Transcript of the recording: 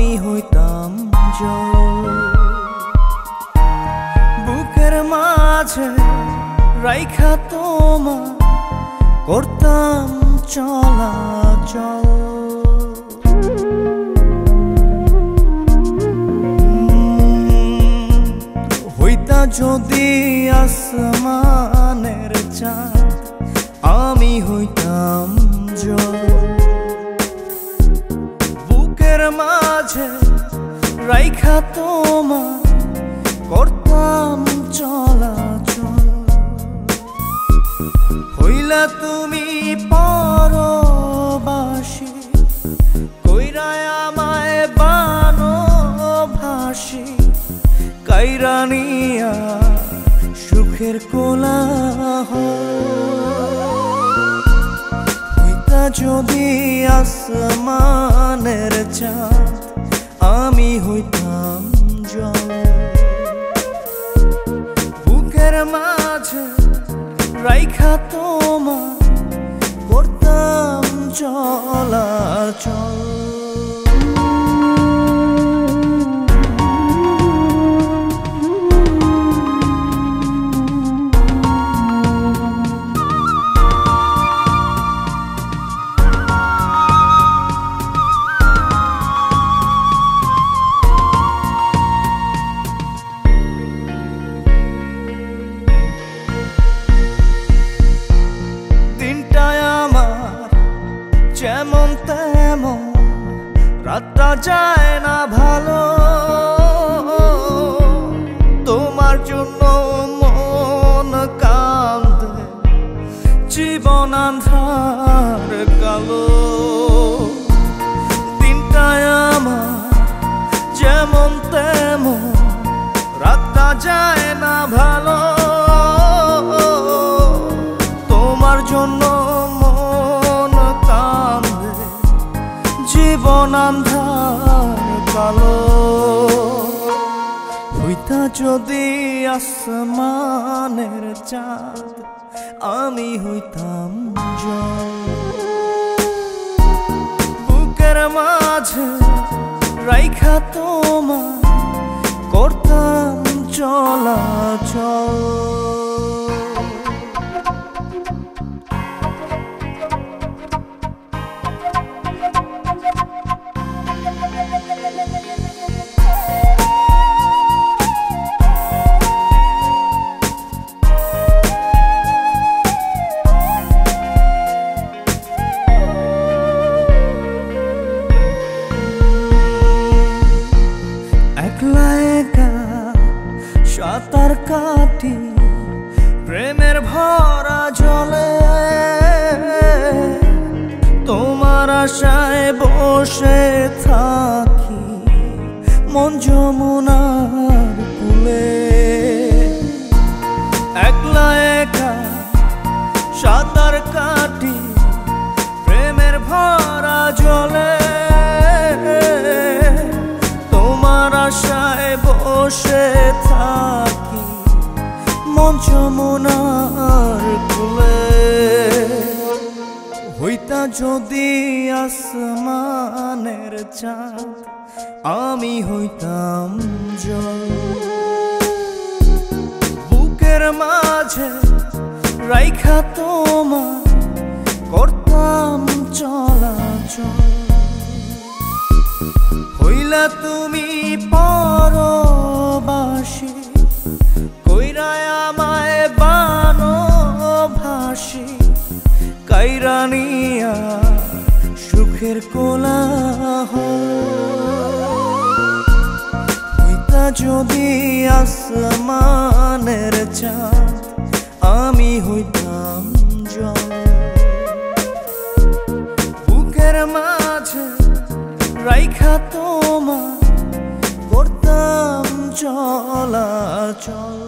আমি হইতাম জল। বুকের মাঝে রাইখা তোমার করতাম চলাচল। হইতা যদি আসমানের চাঁদ আমি হইতাম জল। বুকের মাঝে রাইখা তোমার করতাম চলাচল। হইলা তুমি পরবাসী কইরায় আমায় বানভাসী কাইরানিয়া সুখের কোলাহল। হইতা যদি আসমানের চাঁদ আমি হইতাম জল। বুকের মাঝে রাইখা তোমার করতাম চলাচল। যেমন তেমন রাতটা যায় না ভালো। তোমার জন্য মন কান্দে জীবন আন্ধার কালো। দিনটায় আমার যেমন তেমন রাতটা যায় না ভালো। তোমার জন্য জীবন আন্ধার কালো। হইতা যদি আসমানের চাঁদ আমি হইতাম জল। বুকের মাঝে রাইখা তোমার করতাম চলাচল। সাঁতার কাটি প্রেমের ভরা জলে। তোমার আশায় বসে থাকি মন যমুনার কূলে। একলা একা সাঁতার কাটি প্রেমের ভরা জলে। তোমার আশায় বসে থাকি মন যমুনার কূলে। হইতা যদি আসমানের চাঁদ আমি হইতাম জল। বুকের মাঝে রাইখা তোমার করতাম চলাচল। হইলা তুমি পরবাসী কইরায় আমায় বানভাসী কাইরানিয়া সুখের কোলাহল। হইতা যদি আসমানের চাঁদ আমি হইতাম জল। বুকের মাঝে রাইখা তোমার করতাম চলাচল।